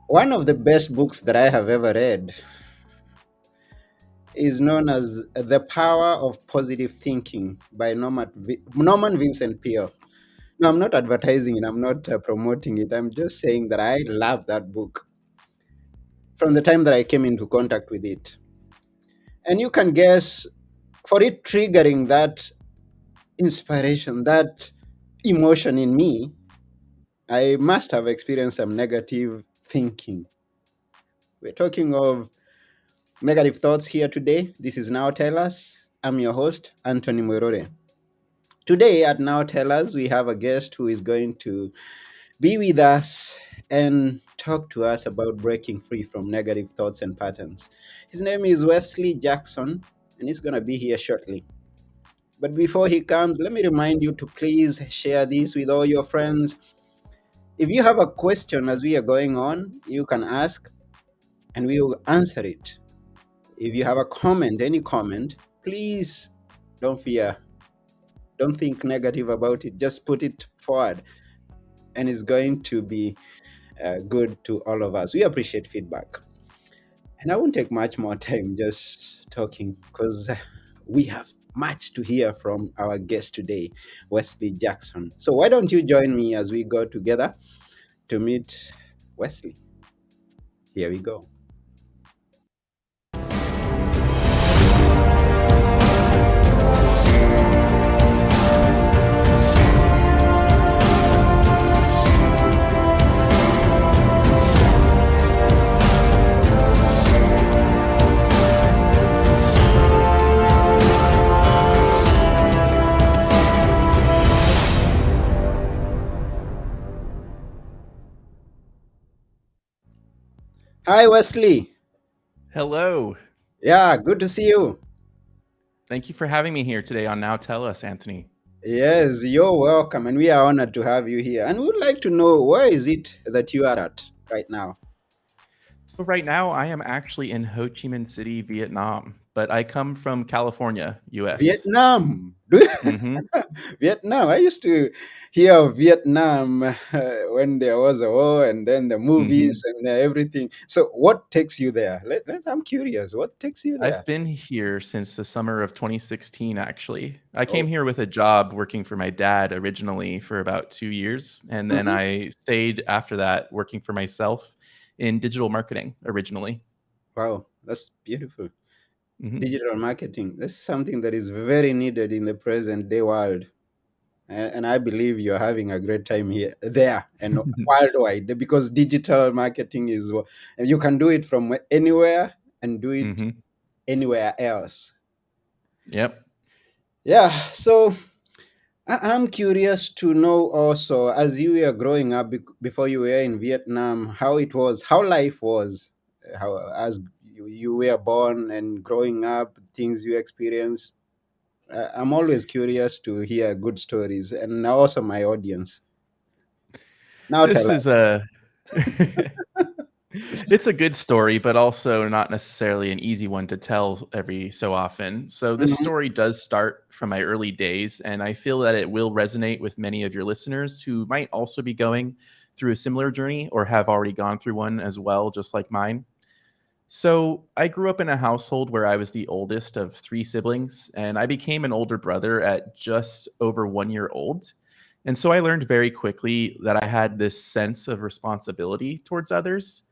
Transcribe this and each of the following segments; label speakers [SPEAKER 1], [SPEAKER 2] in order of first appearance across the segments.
[SPEAKER 1] One of the best books that I have ever read is known as The Power of Positive Thinking by Norman Vincent Peale. No, I'm not advertising it, I'm not promoting it. I'm just saying that I love that book from the time that I came into contact with it. And you can guess, for it triggering that inspiration, that emotion in me, I must have experienced some negative thinking. We're talking of negative thoughts here today. This is Now Tell Us. I'm your host, Anthony Murore. Today at Now Tell Us, we have a guest who is going to be with us and talk to us about breaking free from negative thoughts and patterns. His name is Wesley Jackson, and he's going to be here shortly. But before he comes, let me remind you to please share this with all your friends. If you have a question as we are going on, you can ask and we will answer it. If you have a comment, any comment, please don't fear. Don't think negative about it. Just put it forward, and it's going to be good to all of us. We appreciate feedback. And I won't take much more time just talking because we have much to hear from our guest today, Wesley Jackson. So, why don't you join me as we go together to meet Wesley? Here we go. Hi, Wesley.
[SPEAKER 2] Hello.
[SPEAKER 1] Yeah, good to see you.
[SPEAKER 2] Thank you for having me here today on Now Tell Us, Anthony.
[SPEAKER 1] Yes, you're welcome, and we are honored to have you here. And we'd like to know, where is it that you are at right now?
[SPEAKER 2] So, right now, I am actually in Ho Chi Minh City, Vietnam, but I come from California, US.
[SPEAKER 1] Vietnam.
[SPEAKER 2] hmm
[SPEAKER 1] Vietnam. I used to hear of Vietnam when there was a war, and then the
[SPEAKER 2] hmm
[SPEAKER 1] movies and everything. So, what takes you there? I'm curious. What takes you there?
[SPEAKER 2] I've been here since the summer of 2016, actually. I came
[SPEAKER 1] Oh,
[SPEAKER 2] here with a job working for my dad originally for about 2 years. And then
[SPEAKER 1] mhm.
[SPEAKER 2] I stayed after that working for myself in digital marketing originally.
[SPEAKER 1] Wow, that's beautiful.
[SPEAKER 2] hmm
[SPEAKER 1] Digital marketing. That's something that is very needed in the present day world. And I believe you're having a great time here, there, and worldwide because digital marketing is you can do it from anywhere and do it
[SPEAKER 2] hmm
[SPEAKER 1] anywhere else.
[SPEAKER 2] Yep.
[SPEAKER 1] Yeah. So I'm curious to know also, as you were growing up before you were in Vietnam, how it was, how life was, how as you were born and growing up, things you experienced. I'm always curious to hear good stories, and also my audience. Now
[SPEAKER 2] This
[SPEAKER 1] tell
[SPEAKER 2] is
[SPEAKER 1] us.
[SPEAKER 2] a it's a good story, but also not necessarily an easy one to tell every so often. So this
[SPEAKER 1] Mhm.
[SPEAKER 2] story does start from my early days, and I feel that it will resonate with many of your listeners who might also be going through a similar journey or have already gone through one as well, just like mine. So I grew up in a household where I was the oldest of three siblings, and I became an older brother at just over 1 year old. And so I learned very quickly that I had this sense of responsibility towards others,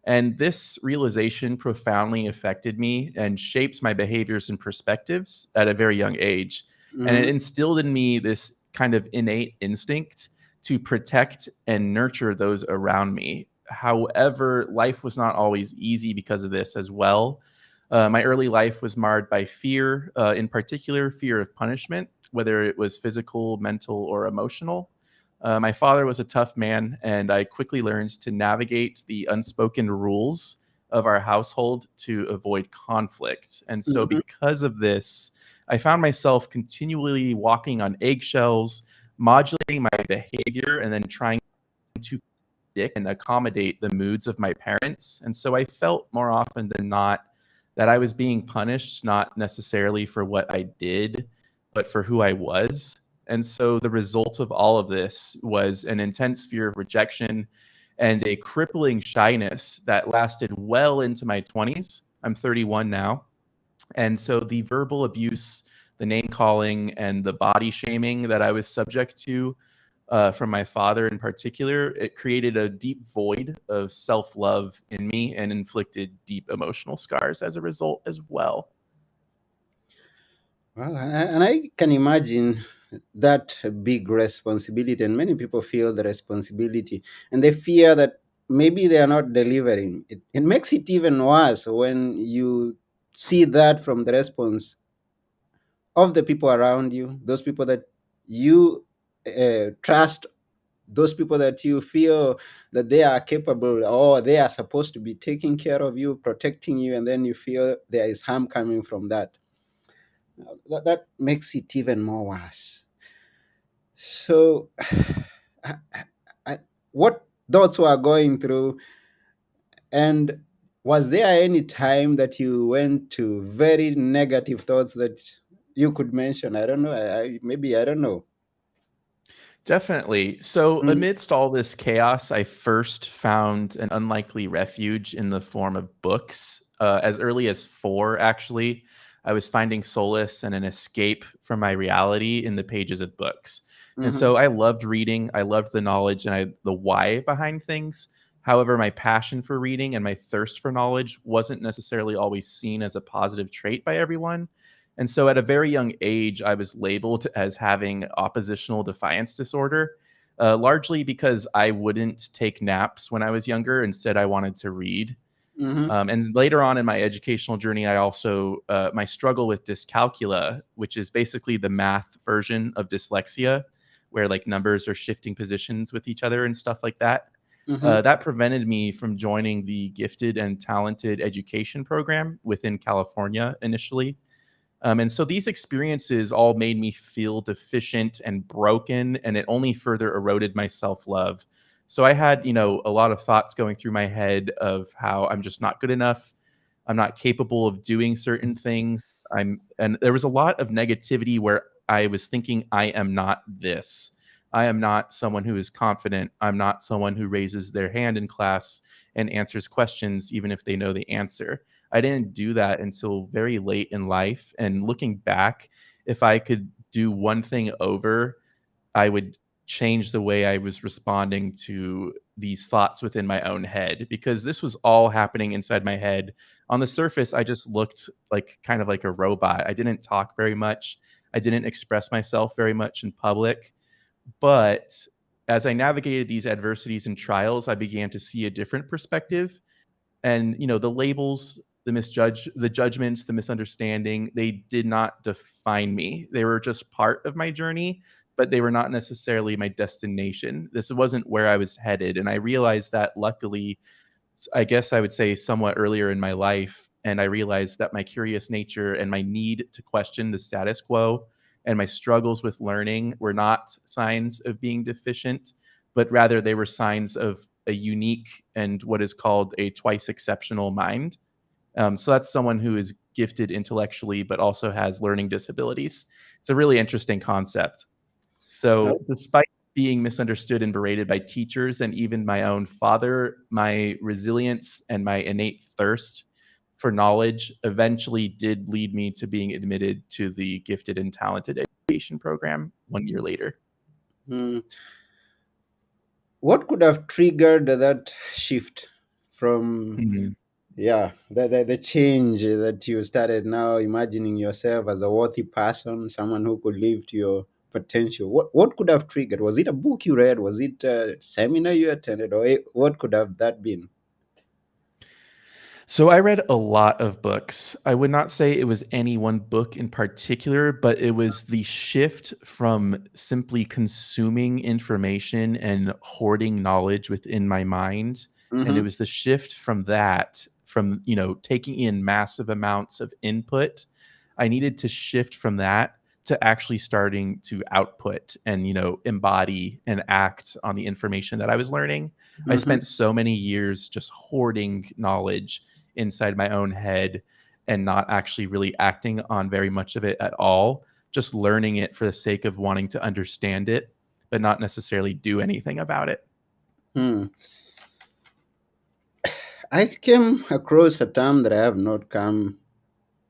[SPEAKER 2] and this realization profoundly affected me and shaped my behaviors and perspectives at a very young age. And it
[SPEAKER 1] Mhm.
[SPEAKER 2] instilled in me this kind of innate instinct to protect and nurture those around me. However, life was not always easy because of this as well. My early life was marred by fear, in particular, fear of punishment, whether it was physical, mental, or emotional. My father was a tough man, and I quickly learned to navigate the unspoken rules of our household to avoid conflict. And so,
[SPEAKER 1] Mhm.
[SPEAKER 2] because of this, I found myself continually walking on eggshells, modulating my behavior, and then trying to predict and accommodate the moods of my parents. And so, I felt more often than not that I was being punished, not necessarily for what I did, but for who I was. And so the result of all of this was an intense fear of rejection and a crippling shyness that lasted well into my 20s. I'm 31 now. And so the verbal abuse, the name calling, and the body shaming that I was subject to from my father in particular, it created a deep void of self love in me and inflicted deep emotional scars as a result as well.
[SPEAKER 1] Well, and I can imagine that big responsibility, and many people feel the responsibility, and they fear that maybe they are not delivering. It makes it even worse when you see that from the response of the people around you, those people that you trust, those people that you feel that they are capable or they are supposed to be taking care of you, protecting you, and then you feel there is harm coming from that. That makes it even more worse. So, I- I- what thoughts were going through, and was there any time that you went to very negative thoughts that you could mention? I don't know. Maybe I don't know.
[SPEAKER 2] Definitely. So,
[SPEAKER 1] Mm,
[SPEAKER 2] amidst all this chaos, I first found an unlikely refuge in the form of books. As early as four, actually, I was finding solace and an escape from my reality in the pages of books. And
[SPEAKER 1] mhm,
[SPEAKER 2] so I loved reading. I loved the knowledge and the why behind things. However, my passion for reading and my thirst for knowledge wasn't necessarily always seen as a positive trait by everyone. And so at a very young age, I was labeled as having oppositional defiance disorder, largely because I wouldn't take naps when I was younger. Instead, I wanted to read.
[SPEAKER 1] mhm,
[SPEAKER 2] And later on in my educational journey, I also, my struggle with dyscalculia, which is basically the math version of dyslexia, where like numbers are shifting positions with each other and stuff like that.
[SPEAKER 1] mhm,
[SPEAKER 2] That prevented me from joining the gifted and talented education program within California initially. And so these experiences all made me feel deficient and broken, and it only further eroded my self love. So I had, a lot of thoughts going through my head of how I'm just not good enough. I'm not capable of doing certain things. And there was a lot of negativity where I was thinking, I am not this. I am not someone who is confident. I'm not someone who raises their hand in class and answers questions, even if they know the answer. I didn't do that until very late in life. And looking back, if I could do one thing over, I would change the way I was responding to these thoughts within my own head because this was all happening inside my head. On the surface, I just looked like kind of like a robot. I didn't talk very much. I didn't express myself very much in public. But as I navigated these adversities and trials, I began to see a different perspective, and the labels, the judgments, the misunderstanding, they did not define me. They were just part of my journey, but they were not necessarily my destination. This wasn't where I was headed, and I realized that luckily, I guess I would say somewhat earlier in my life. And I realized that my curious nature and my need to question the status quo and my struggles with learning were not signs of being deficient, but rather they were signs of a unique and what is called a twice exceptional mind. So that's someone who is gifted intellectually, but also has learning disabilities. It's a really interesting concept. So, despite being misunderstood and berated by teachers and even my own father, my resilience and my innate thirst for knowledge eventually did lead me to being admitted to the gifted and talented education program 1 year later.
[SPEAKER 1] mm. What could have triggered that shift from,
[SPEAKER 2] Mhm.
[SPEAKER 1] yeah, the change that you started now imagining yourself as a worthy person, someone who could live to your potential? What could have triggered? Was it a book you read? Was it a seminar you attended? Or what could have that been?
[SPEAKER 2] So I read a lot of books. I would not say it was any one book in particular, but it was the shift from simply consuming information and hoarding knowledge within my mind. And it
[SPEAKER 1] Mm-hmm.
[SPEAKER 2] was the shift from that, from, taking in massive amounts of input. I needed to shift from that to actually starting to output and, embody and act on the information that I was learning. I
[SPEAKER 1] Mm-hmm.
[SPEAKER 2] spent so many years just hoarding knowledge inside my own head and not actually really acting on very much of it at all, just learning it for the sake of wanting to understand it, but not necessarily do anything about it.
[SPEAKER 1] Hmm. I came across a term that I have not come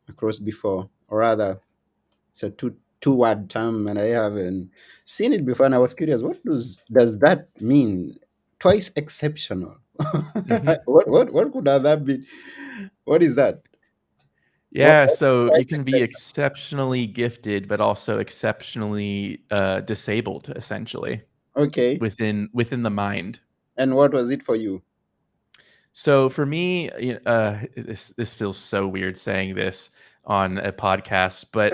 [SPEAKER 1] across before, or rather, it's a two word term, and I haven't seen it before. And I was curious, what does that mean? Twice exceptional.
[SPEAKER 2] Hmm.
[SPEAKER 1] What could that be? What is that?
[SPEAKER 2] Yeah,
[SPEAKER 1] What is
[SPEAKER 2] so you
[SPEAKER 1] twice
[SPEAKER 2] can be
[SPEAKER 1] exceptional?
[SPEAKER 2] exceptionally gifted, but also exceptionally disabled, essentially
[SPEAKER 1] Okay,
[SPEAKER 2] within the mind.
[SPEAKER 1] and what was it for you?
[SPEAKER 2] So for me, this feels so weird saying this on a podcast, but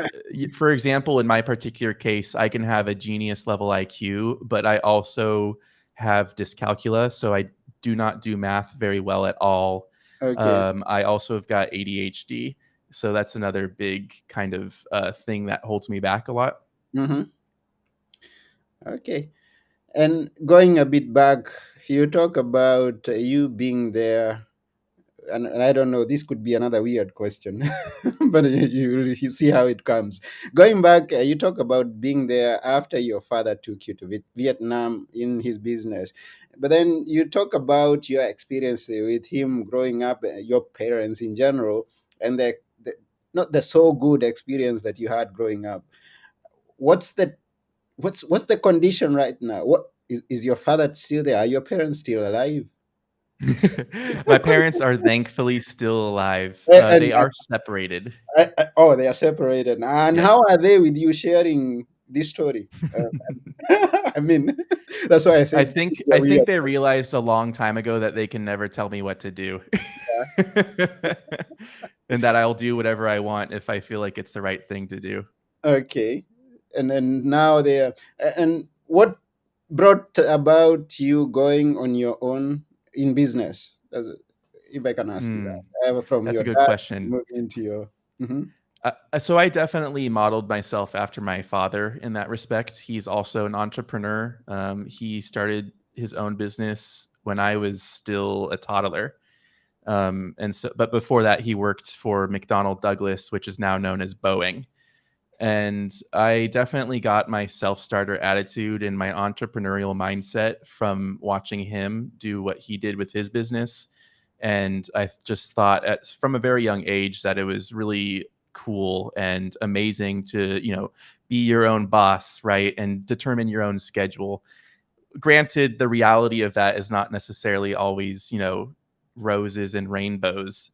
[SPEAKER 2] for example, in my particular case, I can have a genius level IQ, but I also have dyscalculia, so I do not do math very well at all.
[SPEAKER 1] Okay.
[SPEAKER 2] I also have got ADHD, so that's another big kind of thing that holds me back a lot.
[SPEAKER 1] Mm-hmm. Okay. And going a bit back, you talk about you being there, and I don't know, this could be another weird question, but you see how it comes. Going back, you talk about being there after your father took you to Vietnam in his business, but then you talk about your experience with him growing up, your parents in general, and the not the so good experience that you had growing up. What's the what's the condition right now? What is your father still there? Are your parents still alive?
[SPEAKER 2] My parents are thankfully still alive.
[SPEAKER 1] And,
[SPEAKER 2] They are separated.
[SPEAKER 1] oh, they are separated. And how
[SPEAKER 2] Yes.
[SPEAKER 1] are they with you sharing this story? I mean, that's why I
[SPEAKER 2] I
[SPEAKER 1] said it could
[SPEAKER 2] think
[SPEAKER 1] be a
[SPEAKER 2] I
[SPEAKER 1] weird.
[SPEAKER 2] think they realized a long time ago that they can never tell me what to do. And that I'll do whatever I want if I feel like it's the right thing to do.
[SPEAKER 1] Okay, and then now they are. And what brought about you going on your own in business? If I can ask you
[SPEAKER 2] Mm,
[SPEAKER 1] that, from
[SPEAKER 2] that's a
[SPEAKER 1] your
[SPEAKER 2] good
[SPEAKER 1] dad
[SPEAKER 2] question.
[SPEAKER 1] moving into your. Mhm.
[SPEAKER 2] So I definitely modeled myself after my father in that respect. He's also an entrepreneur. He started his own business when I was still a toddler. And so, but before that, he worked for McDonnell Douglas, which is now known as Boeing. And I definitely got my self starter attitude and my entrepreneurial mindset from watching him do what he did with his business. And I just thought from a very young age that it was really cool and amazing to, be your own boss, right? And determine your own schedule. Granted, the reality of that is not necessarily always, roses and rainbows,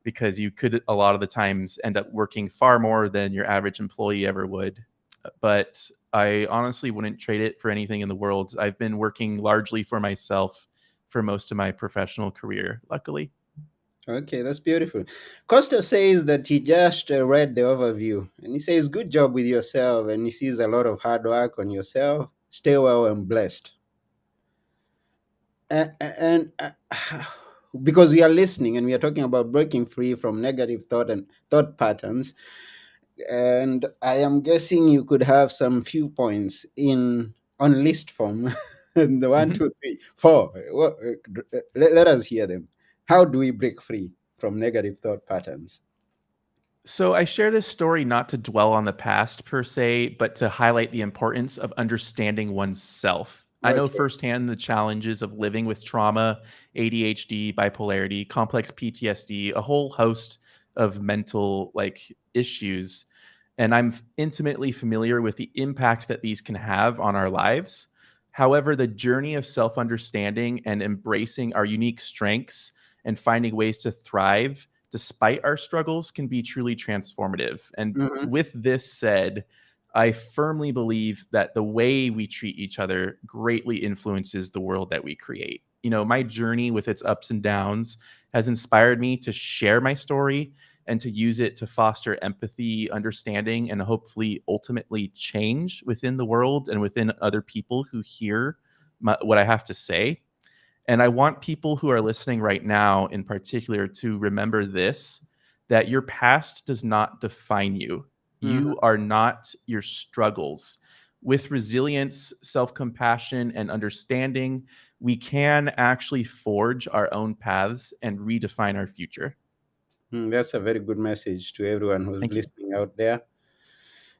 [SPEAKER 2] because you could a lot of the times end up working far more than your average employee ever would. But I honestly wouldn't trade it for anything in the world. I've been working largely for myself for most of my professional career, luckily.
[SPEAKER 1] Okay, that's beautiful. Costa says that he just read the overview and he says, "Good job with yourself." And he sees a lot of hard work on yourself. Stay well and blessed. And because we are listening and we are talking about breaking free from negative thought patterns, and I am guessing you could have some few points in on list form. And the one,
[SPEAKER 2] Mhm.
[SPEAKER 1] two, three, four. Let us hear them. How do we break free from negative thought patterns?
[SPEAKER 2] So I share this story not to dwell on the past per se, but to highlight the importance of understanding oneself. I know
[SPEAKER 1] Okay.
[SPEAKER 2] firsthand the challenges of living with trauma, ADHD, bipolarity, complex PTSD, a whole host of mental issues, and I'm intimately familiar with the impact that these can have on our lives. However, the journey of self-understanding and embracing our unique strengths and finding ways to thrive despite our struggles can be truly transformative. And
[SPEAKER 1] Hmm.
[SPEAKER 2] with this said, I firmly believe that the way we treat each other greatly influences the world that we create. My journey with its ups and downs has inspired me to share my story and to use it to foster empathy, understanding, and hopefully ultimately change within the world and within other people who hear what I have to say. And I want people who are listening right now, in particular, to remember this: that your past does not define you.
[SPEAKER 1] Hmm.
[SPEAKER 2] You are not your struggles. With resilience, self compassion, and understanding, we can actually forge our own paths and redefine our future.
[SPEAKER 1] That's a very good message to everyone who's
[SPEAKER 2] Thank you.
[SPEAKER 1] listening out there.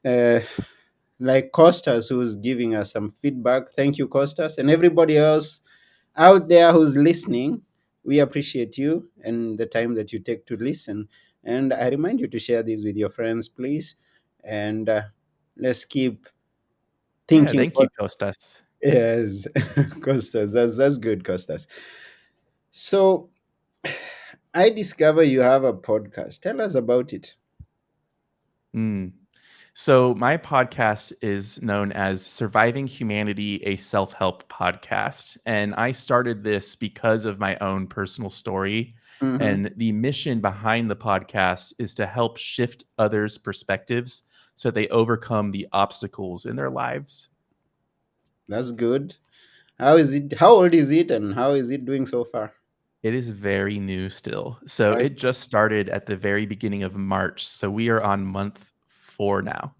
[SPEAKER 1] Uh, like Costas, who's giving us some feedback. Thank you, Costas, and everybody else out there who's listening. We appreciate you and the time that you take to listen. And I remind you to share this with your friends, please. And let's keep
[SPEAKER 2] Yeah,
[SPEAKER 1] thinking.
[SPEAKER 2] thank you, Costas.
[SPEAKER 1] Yes, Costas. That's good, Costas. So I discover you have a podcast. Tell us about it.
[SPEAKER 2] Mm. So, my podcast is known as Surviving Humanity, a self help podcast. And I started this because of my own personal story.
[SPEAKER 1] Mm-hmm.
[SPEAKER 2] And the mission behind the podcast is to help shift others' perspectives so they overcome the obstacles in their lives.
[SPEAKER 1] That's good. How is it? How old is it, and how is it doing so far?
[SPEAKER 2] It is very new still. So,
[SPEAKER 1] Uh,
[SPEAKER 2] it just started at the very beginning of March. So, we are on month 4 now.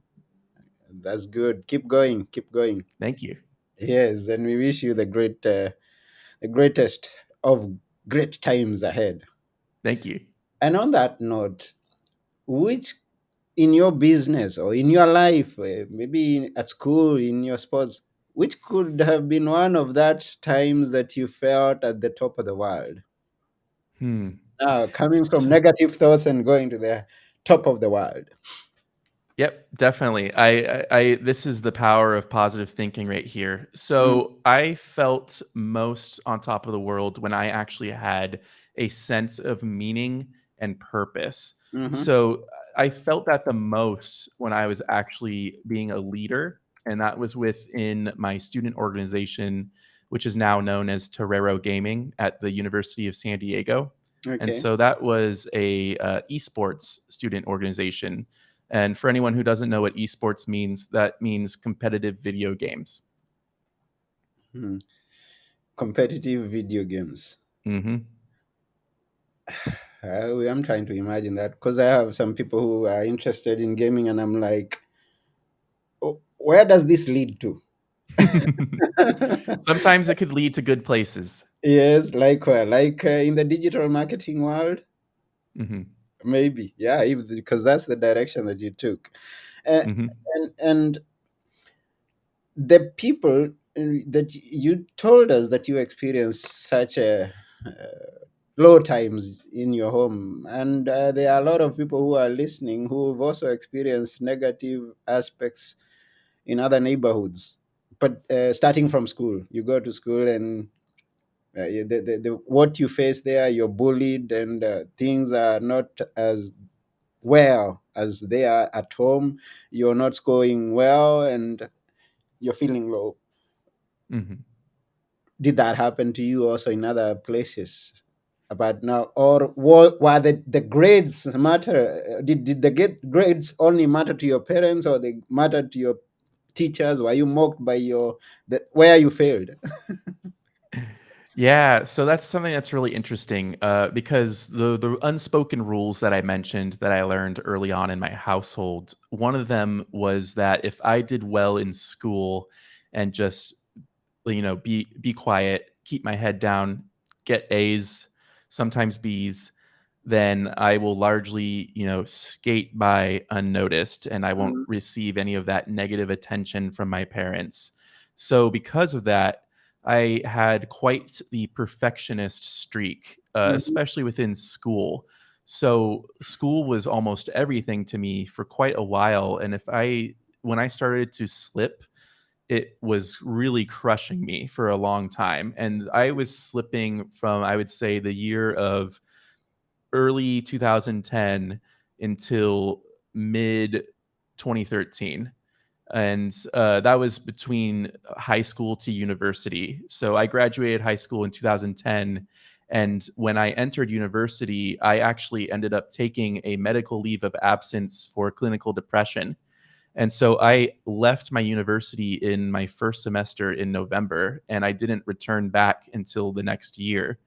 [SPEAKER 1] that's good. Keep going. Keep going.
[SPEAKER 2] Thank you.
[SPEAKER 1] Yes, and we wish you the greatest of great times ahead.
[SPEAKER 2] Thank you.
[SPEAKER 1] And on that note, which in your business or in your life, maybe at school, in your sports, which could have been one of that times that you felt at the top of the world?
[SPEAKER 2] Hmm.
[SPEAKER 1] Now, coming from negative thoughts and going to the top of the world.
[SPEAKER 2] Yep, definitely. This is the power of positive thinking right here.
[SPEAKER 1] Mm-hmm.
[SPEAKER 2] So I felt most on top of the world when I actually had a sense of meaning and purpose.
[SPEAKER 1] Mm-hmm.
[SPEAKER 2] So I felt that the most when I was actually being a leader, and that was within my student organization, which is now known as Torero Gaming at the University of San Diego. And
[SPEAKER 1] Okay.
[SPEAKER 2] so that was a esports student organization, and for anyone who doesn't know what esports means, that means competitive video games.
[SPEAKER 1] Hmm. Competitive video games.
[SPEAKER 2] Hmm.
[SPEAKER 1] I'm trying to imagine that because I have some people who are interested in gaming, and I'm like, oh, where does this lead to?
[SPEAKER 2] Sometimes it could lead to good places.
[SPEAKER 1] Yes, like where? Like in the digital marketing world?
[SPEAKER 2] Hmm.
[SPEAKER 1] Maybe, yeah, if, because that's the direction that you took. Uh,
[SPEAKER 2] Hmm.
[SPEAKER 1] and the people that you told us that you experienced such a low times in your home, and there are a lot of people who are listening who've also experienced negative aspects in other neighborhoods. But starting from school, you go to school, and what you face there, you're bullied, and things are not as well as they are at home. You're not scoring well, and you're feeling low.
[SPEAKER 2] Hmm.
[SPEAKER 1] Did that happen to you also in other places? About now, or were the grades matter? Did the grades only matter to your parents, or they mattered to your teachers? Were you mocked by where you failed?
[SPEAKER 2] Yeah, so that's something that's really interesting because the unspoken rules that I mentioned that I learned early on in my household, one of them was that if I did well in school and just be quiet, keep my head down, get A's, sometimes B's, then I will largely skate by unnoticed, and I won't
[SPEAKER 1] Mm-hmm.
[SPEAKER 2] receive any of that negative attention from my parents. So because of that, I had quite the perfectionist streak, especially within school. So school was almost everything to me for quite a while, and if I when I started to slip, it was really crushing me for a long time. And I was slipping from, I would say, the year of early 2010 until mid 2013. And that was between high school to university. So I graduated high school in 2010. And when I entered university, I actually ended up taking a medical leave of absence for clinical depression. And so I left my university in my first semester in November, and I didn't return back until the next year.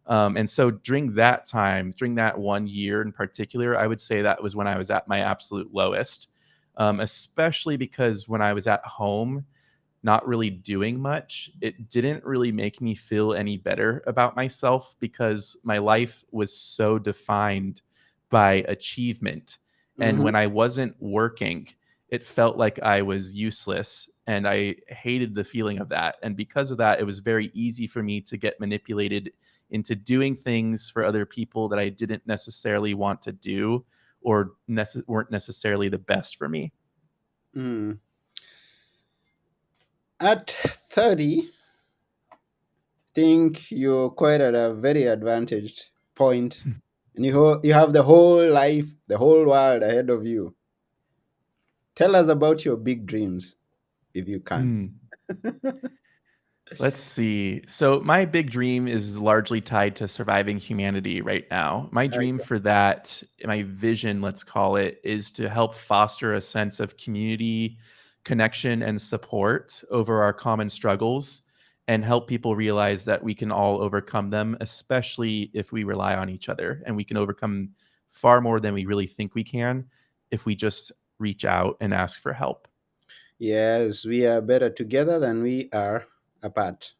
[SPEAKER 2] And so during that time, during that 1 year in particular, I would say that was when I was at my absolute lowest, especially because when I was at home, not really doing much, it didn't really make me feel any better about myself because my life was so defined by achievement. And
[SPEAKER 1] Mm-hmm.
[SPEAKER 2] when I wasn't working, it felt like I was useless. And I hated the feeling of that. And because of that, it was very easy for me to get manipulated into doing things for other people that I didn't necessarily want to do or weren't necessarily the best for me.
[SPEAKER 1] Mm. At 30, think you're quite at a very advantaged point, and you have the whole life, the whole world ahead of you. Tell us about your big dreams, if you can.
[SPEAKER 2] Hmm. Let's see. So, my big dream is largely tied to surviving humanity right now. My dream
[SPEAKER 1] Okay.
[SPEAKER 2] for that, my vision, let's call it, is to help foster a sense of community, connection, and support over our common struggles and help people realize that we can all overcome them, especially if we rely on each other. And we can overcome far more than we really think we can if we just reach out and ask for help.
[SPEAKER 1] Yes, we are better together than we are apart.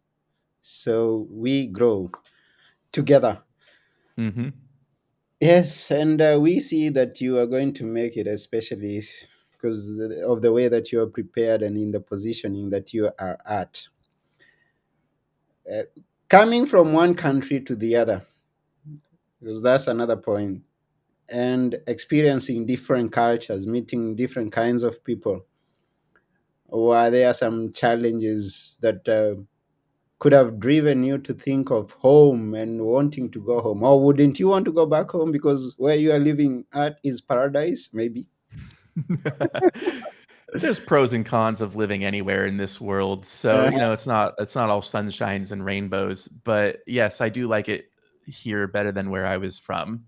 [SPEAKER 1] So we grow together.
[SPEAKER 2] Hmm.
[SPEAKER 1] Yes, and we see that you are going to make it, especially because of the way that you are prepared and in the positioning that you are at. Uh, Coming from one country to the other, because that's another point, and experiencing different cultures, meeting different kinds of people, or there are some challenges that could have driven you to think of home and wanting to go home? Or wouldn't you want to go back home because where you are living at is paradise, maybe?
[SPEAKER 2] There's pros and cons of living anywhere in this world. So,
[SPEAKER 1] Uh-huh.
[SPEAKER 2] it's not all sunshines and rainbows, but yes, I do like it here better than where I was from.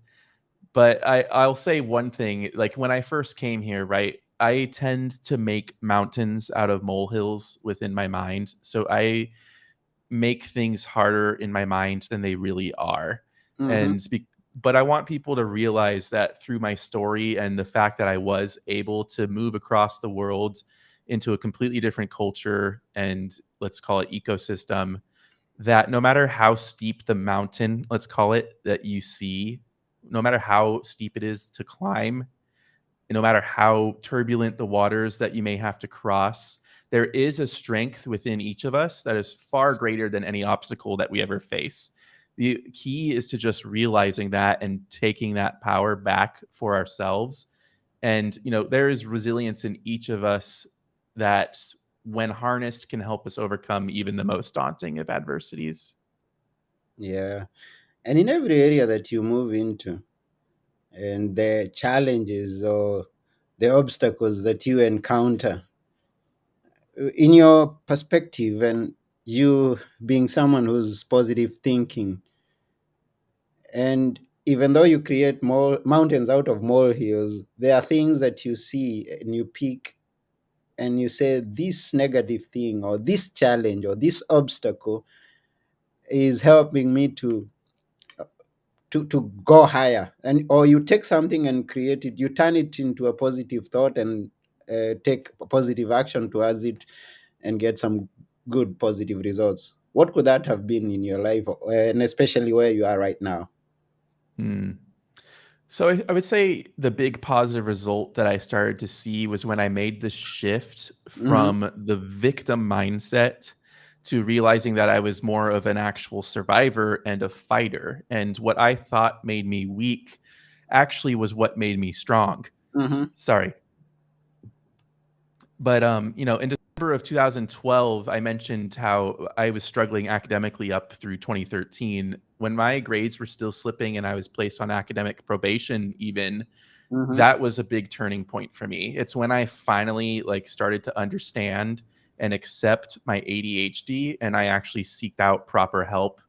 [SPEAKER 2] But I'll say one thing, like when I first came here, right? I tend to make mountains out of molehills within my mind. So I make things harder in my mind than they really are.
[SPEAKER 1] Mm-hmm.
[SPEAKER 2] And but I want people to realize that through my story and the fact that I was able to move across the world into a completely different culture and let's call it ecosystem, that no matter how steep the mountain, let's call it, that you see, no matter how steep it is to climb, no matter how turbulent the waters that you may have to cross, there is a strength within each of us that is far greater than any obstacle that we ever face. The key is to just realizing that and taking that power back for ourselves. And, there is resilience in each of us that, when harnessed, can help us overcome even the most daunting of adversities.
[SPEAKER 1] Yeah. And in every area that you move into, and the challenges or the obstacles that you encounter, in your perspective, and you being someone who's positive thinking, and even though you create more mountains out of molehills, there are things that you see and you pick and you say, this negative thing or this challenge or this obstacle is helping me to go higher. And or you take something and create it, you turn it into a positive thought and take positive action towards it and get some good positive results. What could that have been in your life, and especially where you are right now?
[SPEAKER 2] Hmm. So I would say the big positive result that I started to see was when I made the shift
[SPEAKER 1] Hmm.
[SPEAKER 2] from the victim mindset to realizing that I was more of an actual survivor and a fighter. And what I thought made me weak actually was what made me strong.
[SPEAKER 1] Hmm.
[SPEAKER 2] Sorry. But in December of 2012, I mentioned how I was struggling academically up through 2013. When my grades were still slipping and I was placed on academic probation even,
[SPEAKER 1] Hmm.
[SPEAKER 2] that was a big turning point for me. It's when I finally started to understand and accept my ADHD and I actually seeked out proper help.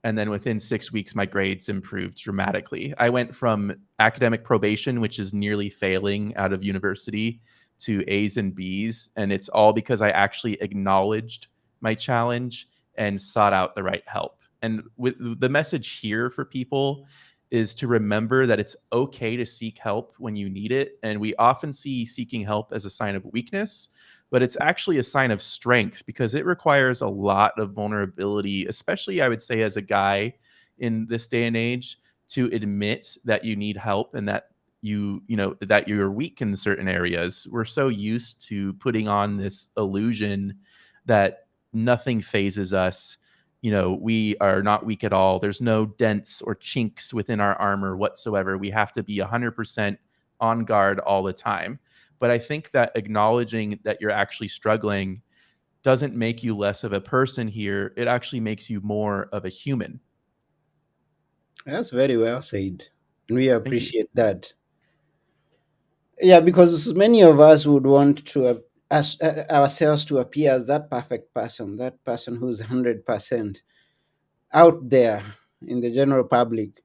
[SPEAKER 2] And then within 6 weeks, my grades improved dramatically. I went from academic probation, which is nearly failing out of university, to A's and B's. And it's all because I actually acknowledged my challenge and sought out the right help. And with the message here for people is to remember that it's okay to seek help when you need it. And we often see seeking help as a sign of weakness, but it's actually a sign of strength because it requires a lot of vulnerability, especially I would say as a guy in this day and age, to admit that you need help and that that you're weak in certain areas. We're so used to putting on this illusion that nothing phases us. We are not weak at all. There's no dents or chinks within our armor whatsoever. We have to be 100% on guard all the time. But I think that acknowledging that you're actually struggling doesn't make you less of a person here. It actually makes you more of a human.
[SPEAKER 1] That's very well said. We
[SPEAKER 2] Thank you.
[SPEAKER 1] appreciate that. Yeah, because many of us would want to ourselves to appear as that perfect person, that person who's 100% out there in the general public.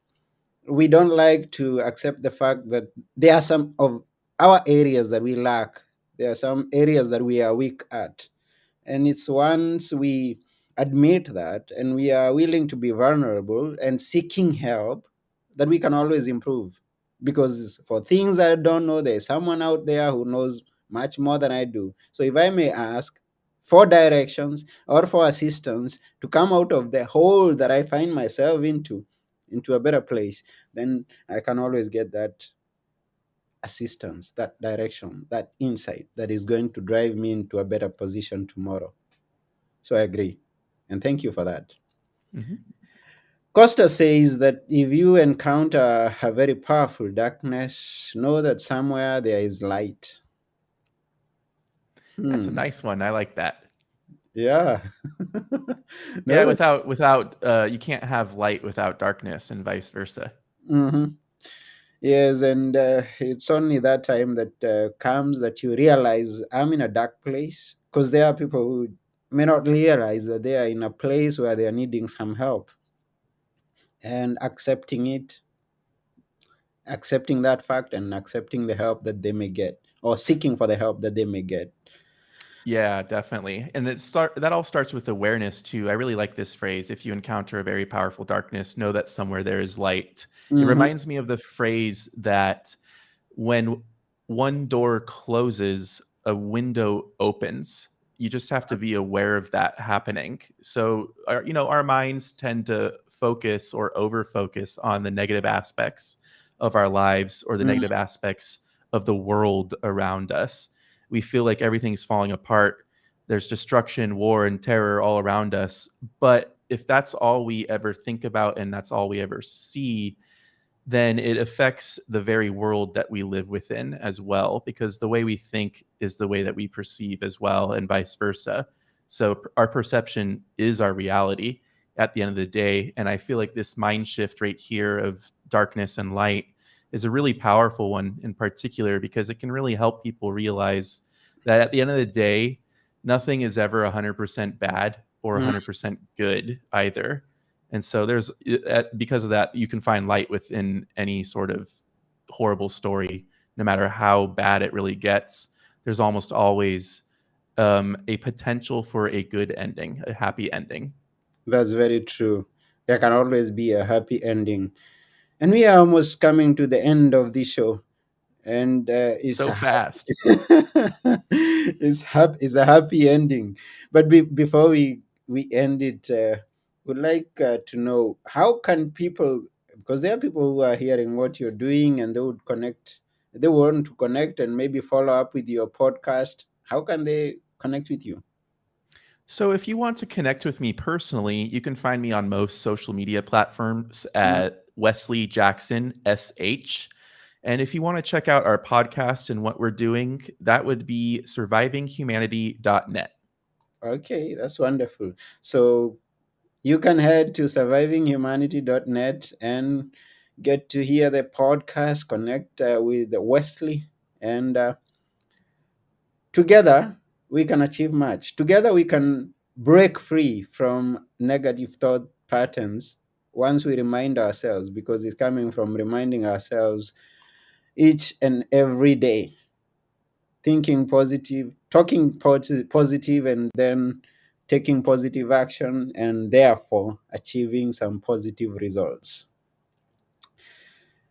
[SPEAKER 1] We don't like to accept the fact that there are some of our areas that we lack. There are some areas that we are weak at. And it's once we admit that and we are willing to be vulnerable and seeking help that we can always improve. Because for things I don't know, there's someone out there who knows much more than I do. So if I may ask for directions or for assistance to come out of the hole that I find myself into a better place, then I can always get that assistance, that direction, that insight that is going to drive me into a better position tomorrow. So I agree. And thank you for that.
[SPEAKER 2] Mhm.
[SPEAKER 1] Costa says that if you encounter a very powerful darkness, know that somewhere there is light.
[SPEAKER 2] That's a
[SPEAKER 1] Hmm.
[SPEAKER 2] nice one. I like that.
[SPEAKER 1] Yeah.
[SPEAKER 2] Yeah,
[SPEAKER 1] Notice.
[SPEAKER 2] you can't have light without darkness and vice versa.
[SPEAKER 1] Hmm. Yes, and it's only that time that comes that you realize I'm in a dark place, because there are people who may not realize that they are in a place where they are needing some help, and accepting that fact and accepting the help that they may get, or seeking for the help that they may get.
[SPEAKER 2] Yeah, definitely. And that all starts with awareness too. I really like this phrase. If you encounter a very powerful darkness, know that somewhere there is light. It
[SPEAKER 1] Hmm.
[SPEAKER 2] reminds me of the phrase that when one door closes, a window opens. You just have to be aware of that happening. So, our minds tend to focus or over focus on the negative aspects of our lives or the negative aspects of the world around us. We feel like everything's falling apart. There's destruction, war, and terror all around us. But if that's all we ever think about and that's all we ever see, then it affects the very world that we live within as well, because the way we think is the way that we perceive as well, and vice versa. So our perception is our reality at the end of the day. And I feel like this mind shift right here of darkness and light is a really powerful one in particular, because it can really help people realize that at the end of the day, nothing is ever 100% bad or
[SPEAKER 1] Mm,
[SPEAKER 2] 100% good either. And so because of that, you can find light within any sort of horrible story, no matter how bad it really gets. There's almost always a potential for a good ending, a happy ending.
[SPEAKER 1] that's very true. There can always be a happy ending. And we are almost coming to the end of this show. And
[SPEAKER 2] So fast.
[SPEAKER 1] it's a happy ending. But before we end it, would like to know, how can people, because there are people who are hearing what you're doing and they want to connect and maybe follow up with your podcast. How can they connect with you?
[SPEAKER 2] So, if you want to connect with me personally, you can find me on most social media platforms
[SPEAKER 1] Mm,
[SPEAKER 2] at Wesley Jackson SH. And if you want to check out our podcast and what we're doing, that would be survivinghumanity.net.
[SPEAKER 1] okay, that's wonderful. So you can head to survivinghumanity.net and get to hear the podcast, connect with Wesley, and together we can achieve much. Together we can break free from negative thought patterns once we remind ourselves, because it's coming from reminding ourselves each and every day, thinking positive, talking positive, and then taking positive action, and therefore achieving some positive results.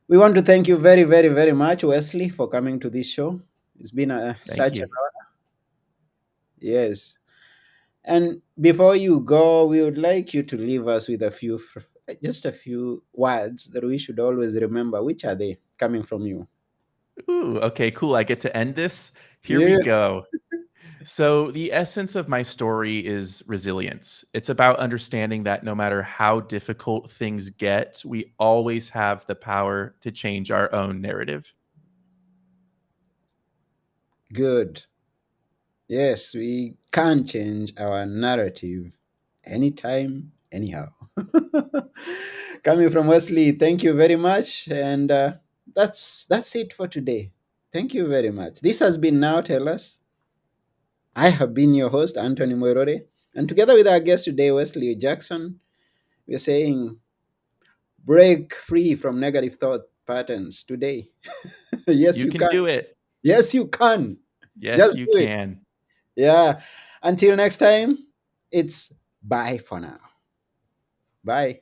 [SPEAKER 1] We want to thank you very, very, very much, Wesley, for coming to this show. It's been
[SPEAKER 2] Thank
[SPEAKER 1] such an
[SPEAKER 2] you.
[SPEAKER 1] honor. Yes. And before you go, we would like you to leave us with just a few words that we should always remember. Which are they coming from you?
[SPEAKER 2] Ooh, okay, cool. I get to end this. Here we
[SPEAKER 1] Yeah,
[SPEAKER 2] go. So, the essence of my story is resilience. It's about understanding that no matter how difficult things get, we always have the power to change our own narrative.
[SPEAKER 1] good. Yes, we can change our narrative anytime, anyhow. Coming from Wesley, thank you very much, and that's it for today. Thank you very much. This has been Now Tell Us. I have been your host, Anthony Moirore, and together with our guest today, Wesley Jackson, we're saying break free from negative thought patterns today. Yes,
[SPEAKER 2] You
[SPEAKER 1] you
[SPEAKER 2] can
[SPEAKER 1] can.
[SPEAKER 2] do it.
[SPEAKER 1] Yes, you can.
[SPEAKER 2] Yes,
[SPEAKER 1] Just
[SPEAKER 2] you
[SPEAKER 1] do it.
[SPEAKER 2] can.
[SPEAKER 1] Yeah. Until next time, it's bye for now. Bye.